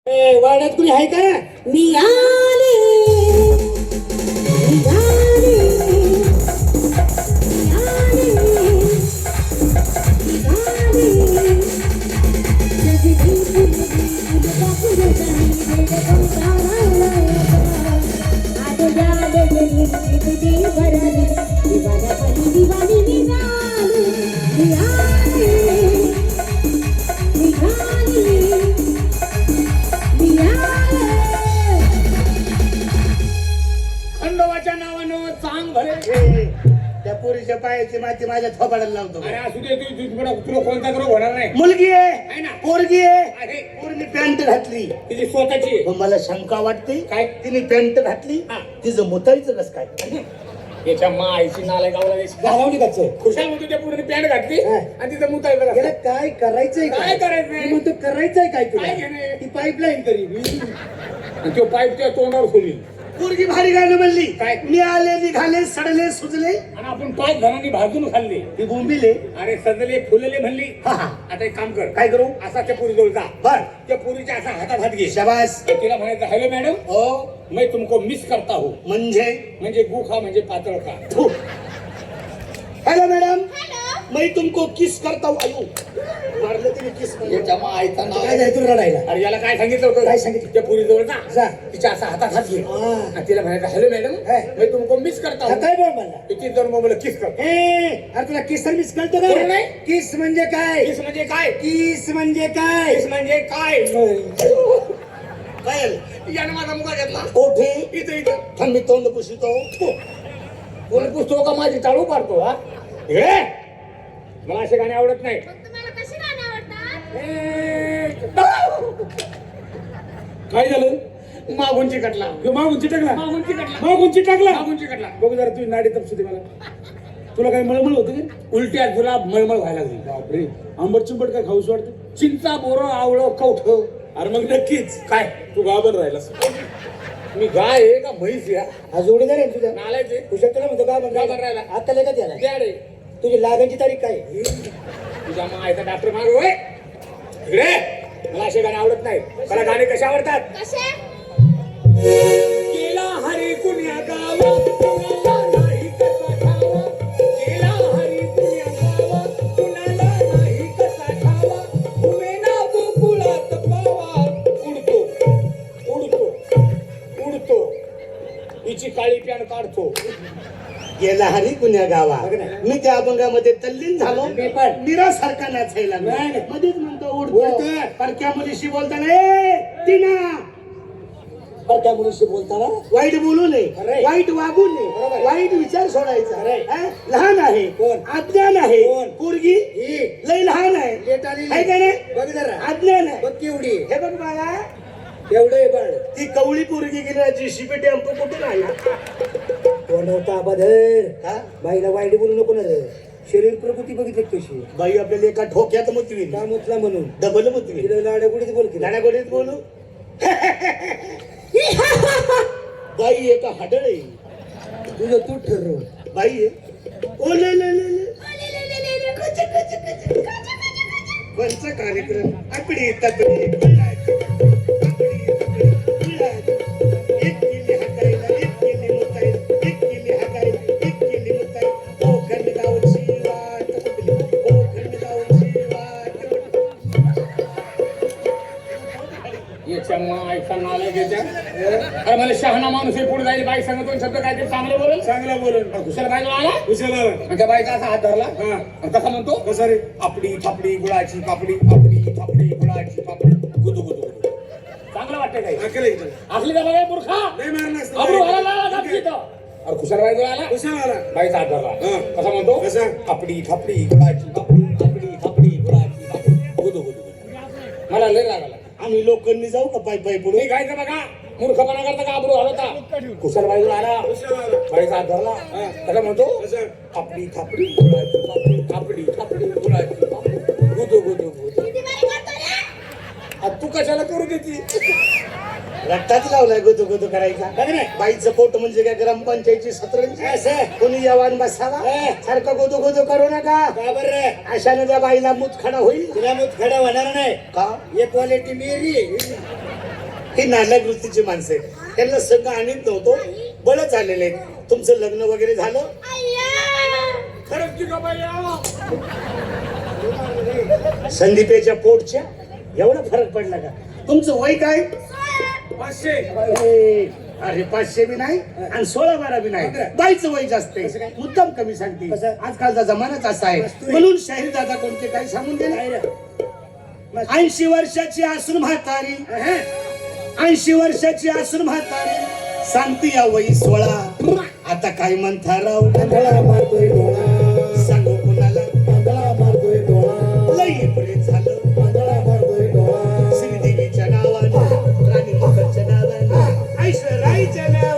वाड्यात कुणी आहे का? मी आले मी आले मी आले मी आले जगदी फुले बापूर जाई रे कंसाळा आदो जाले तुझी भरली दिवाना पली दिवानी मी आले मी आले खंडोबाच्या नावानं चांग भरे. त्या पोरीच्या पायाची माती माझ्या थोबाडाला लावतो. अरे असू दे, तुला कोणता रोग होणार नाही. मुलगी आहे आहे ना? पोरगी आहे. आहे. पोरीने पॅन्ट घातली. तिची स्वतःची आहे. मग मला शंका वाटते. काय? तिने पॅन्ट घातली. हा. तिचं मुतायचं कस काय? याच्या मायची नाला गावला गावावली कच्च खुशाल होती त्या पूर्ण पॅन्ट घातली हा. आणि तिथं मुतायला त्याला काय करायचंय? काय करायचंय? मी म्हणतो करायचंय काय तुला? काय घेणे? ती पाईपलाईन करी. तो पाईप त्या तोंडावर खोलील. पोरगी भारी गाणं म्हणली. काय? मी आले निघाले सडले सुजले. आणि आपण 5 जणांनी भाजून खाल्ले. ती बोंबिले. अरे सजले फुलले म्हणली. हा, हा. आता एक काम कर. काय करू? असा त्या पुरी जवळ जा. बर. त्या पुरीच्या असा हातात हात घे. शाबास. तिला म्हणायचं हॅलो मॅडम, ओ मैं तुमको मिस करता हूँ. म्हणजे गु खा म्हणजे पातळ खा. हॅलो मॅडम, मैं तुमको किस करता हूँ. आयु मारलं तिने किस. याच्या मायचा नाव. काय जाय तू रडायला? अरे याला काय सांगितलं होतं? काय सांगितलं? त्या पुरी जवळ जा. जा. तिच्या असा हातात हात घे. हा. आणि तिला म्हणायचं हॅलो मॅडम, हे. मैं तुमको मिस करता हूँ. काय बोल मला? ती जर मग मला किस करतो. अरे तुला किस सर्विस कळतो का? बरोबर नाही? किस म्हणजे काय? किस म्हणजे काय? किस म्हणजे काय? किस म्हणजे काय? काय यानं माझा मुका घेतला. कोठे? इथं थांब मी तोंड पुसतो. कोणी पुसतो का माझी टाळू पाडतो? हा इकडे. मला असे गाणे आवडत नाही. तुम्हाला कशी गाणी आवडतात? काय झालं? मागून चिकटला. मागून चिटकला मागून चिकटला. मागून चिटकला मागून चिकटला. बघू जरा तुझी नाडी तपसू दे मला. तुला काही मळमळ होतं का? उलट्या जुलाब मळमळ व्हायला लागली. बापरे, आंबट चिंबट काय खाऊस वाटतं? चिंचा बोरं आवळं कवठ. अरे मग नक्कीच काय तू गाभण राहिलास. मी गाय आहे का म्हैस या आज जोडीदार आहे तुझ्या. नालायचे खुशाल तुला म्हणतो का का बरं राहिला? आता लेखा त्याला द्याडे. तुझी लागणची तारीख काय? तुझ्या मायचा डॉक्टर माग होय. इकडे. मला असे गाणे आवडत नाही. मला गाणे कसे आवडतात? कसे? गेला हरी कुण्या गावा कुणाला नाही कसा ठावा. गेला हरी कुण्या गावा कुणाला नाही कसा ठावा. उमेना गोकुळात पावा. उडतो उडतो उडतो. हिची काळी पॅन काढतो. गेला हरी कुण्या गावा. बघ ना. मी त्या अभंगामध्ये तल्लीन झालो. मी पण. निरासारखा नाचायला नाही. लागलो. मध्येच म्हणतो उडतोय. उडतो. परक्या मुलीशी बोलताना तिना परक्या मुलीशी बोलताना वाईट बोलू नये. खरंय. वाईट वागू नये. बरोबर. वाईट विचार सोडायचा. खरंय. हा? लहान आहे. कोण? अज्ञान आहे. कोण? पोरगी ही लय लहान आहे. लेट आलेली. आहे का नाही? बघ जरा. अज्ञान आहे. बघ केवढी. हे बघ बाळा, एवढे बळ. ती कवळी पोरगी गेली जीसीबी टेम्पो कुठून आला? कोण होता बदर? हा? बाईला वाईट बोलू नको ना रे. शरीर प्रकृती बघितली कशी बाई आपल्याला एका ठोक्यात मुतवी का मुतला म्हणून डबल मुतवी. तिला लाड्यागुडीत बोल की गाड्यागोडीत बोलू. बाई एका हाडळ आहे. तुझं तू ठरव. बाई आहे. ओ ले ले ले ले. कोणचा कार्यक्रम? आपडी तपडी गुलाब. आपडी तपडी गुलाब. एक किली हाकायला, एक किली मुतायला, एक किली हाकायला, एक किली मुतायला. ओ खंडगावची वाट कुठली? ओ खंडगावची वाट याच्या मायचा नाला घ्यायच्या. अरे मला शहाणा माणूस आहे. पुढे जाईल बाई सांगतो शब्द काहीतरी चांगलं बोलेल. चांगला बोलून कुशाला बाईला आला. कुशाला आला. आणि त्या बाईचा असा हात धरला. हा. आणि कसा म्हणतो? कसा रे? आपडी थापडी गुळाची पापडी. आपडी थापडी गुळाची पापडी. गुदू गुदू गुदू. चांगलं वाटतं काही? अकरा इथं. असली का बघा मूर्खा. नाही मारणार असतं. अब्रू व्हायला लागला का तिथं? अरे कुशाला बाई आला. कुशाला आला. बाईचा हात धरला. हा. कसा म्हणतो? कसा? आपडी थापडी गुळाची पापडी. आपडी थापडी गुळाची पापडी. गुदू गुदू गुदू. मला लय लागला. आम्ही लोकांनी जाऊ का पाय पाय पुढे? तुम्ही गायचं बघा. मूर्खपणा करता का अब्रू घालवता? कुशल बाईला आला. कुशाला आला. बाईचा हात धरला. हा. कसा म्हणतो? कसा? आपली थापडी गुळाची पापडी. आपली थापडी गुळाची पापडी. गुदू गुदू गुदू. किती बारी करतो रे? आता तू कशाला करू देती? रट्टाच लावलाय गोदो गोदो करायचा. बघ रे. बाईचं पोट म्हणजे काय ग्रामपंचायतची सतरंजी. असं. कोणी जवान बसावा. हे. सारखं गोदो गोदो करू नका. का बरं रे? अशाने त्या बाईला मूत खडा होईल. तुला मूत खडा होणार नाही. का? ये क्वालिटी मेरी. ही नालायक वृत्तीची माणसं आहेत. त्यांना सगळं आणत नव्हतो, बळच आलेले आहेत. तुमचं लग्न वगैरे झालं? खरंच की गं बाया? संदीपेच्या पोटच्या एवढा फरक पडला का? तुमचं वय काय? 500. अरे 500 बी नाही आणि 16-12 बी नाही. बाईचं वय जास्त आहे, मुद्दाम कमी सांगते. कसं? आजकालचा जमानाच असा आहे. म्हणून शाहीर दादा कोणते काही सांगून गेले. 80 वर्षाची असून म्हातारी, 80 वर्षाची असून म्हातारी सांगते या वयी 16. आता काय म्हणता राव? आंधळा मारतोय डोळा, सांगू कुणाला? आंधळा मारतोय डोळा, लई प्रेम झालं आंधळा मारतोय डोळा. श्रीदेवीच्या नावानं, राणी मुखर्जीच्या नावानं, ऐश्वर्याच्या नावानं.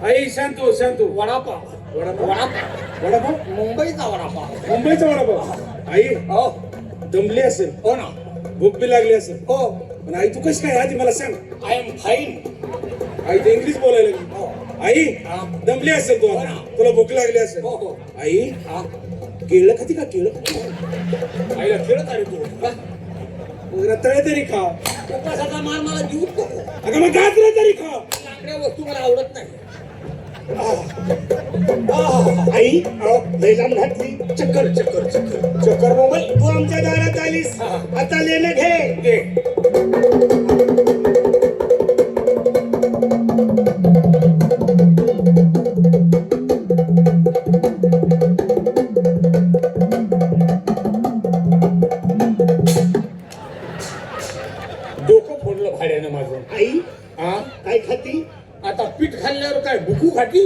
आई शांतू शांतू. वडापाव. वडापाव? मुंबईचा वडापाव. मुंबईचा वडापाव. आई हो. दमली असेल, हो ना. भूक बी लागली असेल. हो. पण आई तू कशी काय आधी मला सांग. I am fine. आई ते इंग्लिश बोलायला लागली. हो. आई हा. दमली असेल तू हो आता. ना. तुला भूक लागली असेल. हो हो. आई हा. केळं खाती का? केळं आईला खेळत आले तू. रताळे तरी खा. उपासाचा माल मला देऊ नको. अगं मग गाजरं तरी खा. लाकड्या वस्तू मला आवडत नाही. आई लय लांब घातली. चक्कर चक्कर चक्कर. चक्कर मोबाईल तू आमच्या दारात आलीस, आता लेणं घे. घे. डोकं फोडलं भाड्यानं माझं. आई हा. काय खाती? आता पीठ खाल्ल्यावर काय बुकू खाती?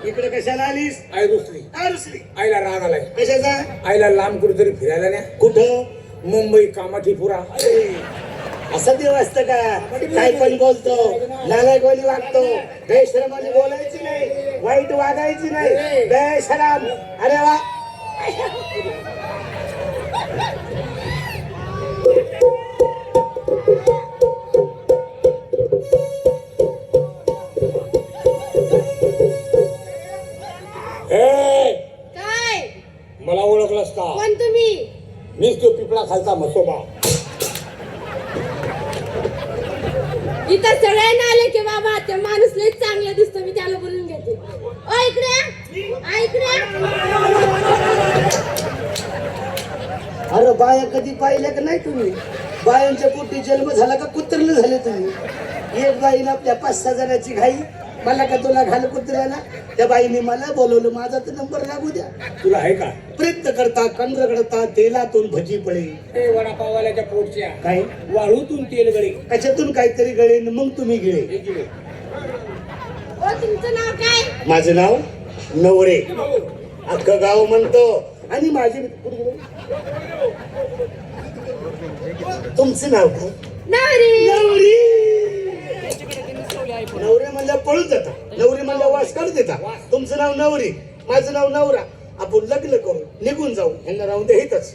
इकडे कशाला आलीस? आई रुसली. आरुसली. आईला राग आलाय. कशाचा? आईला लांब कुठेतरी फिरायला न्या. कुठं? मुंबई कामाठीपुरा. असं देव असतं का? काय पण बोलतो, नालायक गोली वागतो. बेशरमाने बोलायची नाही, वाईट वागायची नाही. बेशरम. अरे वा. ए, काय मला ओळखलंस का? कोण तुम्ही? मीच तो पिपळा खालचा मसोबा. इथं सगळ्यांना आले की बाबा ते माणूस लय चांगला दिसतो, मी त्याला बोलून घेते. ओ इकडे आ, इकडे अरे बाया कधी पाहिल्या का नाही तुम्ही? बायांच्या पोटी जन्म झाला का कुत्रले झाले तुम्ही? एक बाईला आपल्या 5-6 जणांची घाई, मला का तुला घाल कुत्र्याला? त्या बाईने मला बोलवलं, माझा तर नंबर लागू द्या. तुला आहे का? प्रयत्न करता, कंद रगडता, तेलातून भजी पळे. ते वडापाववाल्याच्या पोटच्या काय? वाळूतून तेल गळे. कशातून काहीतरी गळे, मग तुम्ही गिळे. हे किलो. ओ तुमचं नाव काय? माझं नाव नवरे. अख्खं गाव म्हणतो. आणि माझे तुमचं नाव काय? नवरी. नवरी. नवरे म्हणल्या पळून जाता, नवरी म्हणल्या वास काढून देता. तुमचं नाव नवरी, माझं नाव नवरा. आपण लग्न करू, निघून जाऊ. यांना राहून दे इथंच.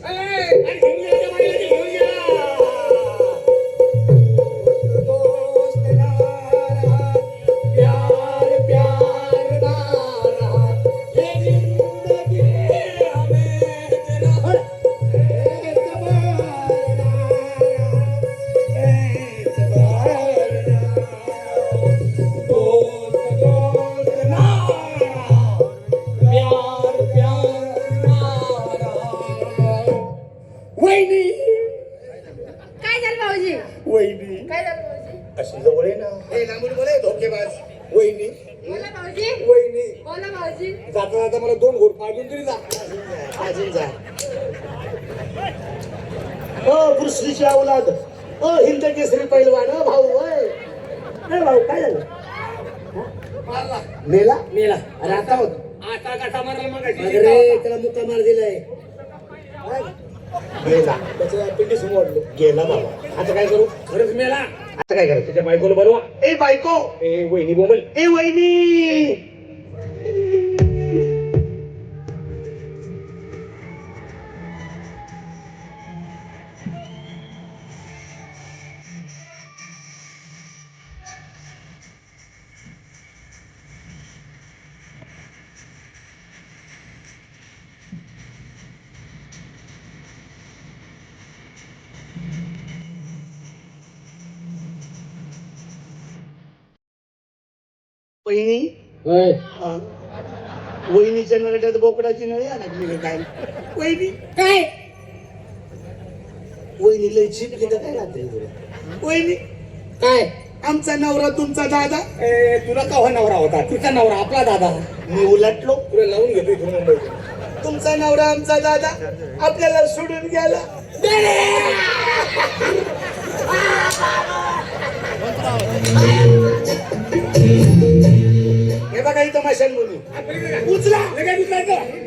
काय झालं भाऊजी? वहिनी काय झालं भाऊजी? अशी जवळ आहे ना. हे लांबून बोलाय धोकेबाज. वहिनी बोला भाऊजी. वहिनी बोला भाऊजी. जाता जाता मला 2 घोट पाजून तरी जा. अजून जा. ओ कृष्णीची औलाद, ओ हिंद केसरी पैलवान, ओ भाऊ. होय भाऊ, काय झालं? मारला. मेला? मेला. अरे आता होत. आता गाठा मारला मग अरे त्याला मुक्का मार दिलाय. गेला. त्याच्या पिंडी समोरलो. गेला बाबा. आता काय करू? खरंच मेला. आता काय करायचं? त्याच्या बायकोला बोलवा. ए बायको, ए वहिनी बोंबल. ए वहिनी, वहिनी होय. हा. वहिनीच्या नरड्यात बोकडाची नळी लागली काय वहिनी काय वहिनी लय चिप घेत काय राहते वहिनी काय आमचा नवरा तुमचा दादा ए, तुला कव्हा नवरा होता तिचा नवरा आपला दादा मी उलटलो तुला लावून घेतो इथून मुंबईत तुमचा नवरा आमचा दादा आपल्याला सोडून गेला हे बघा इथं मशान बोलू उचला लगेच उचलायचं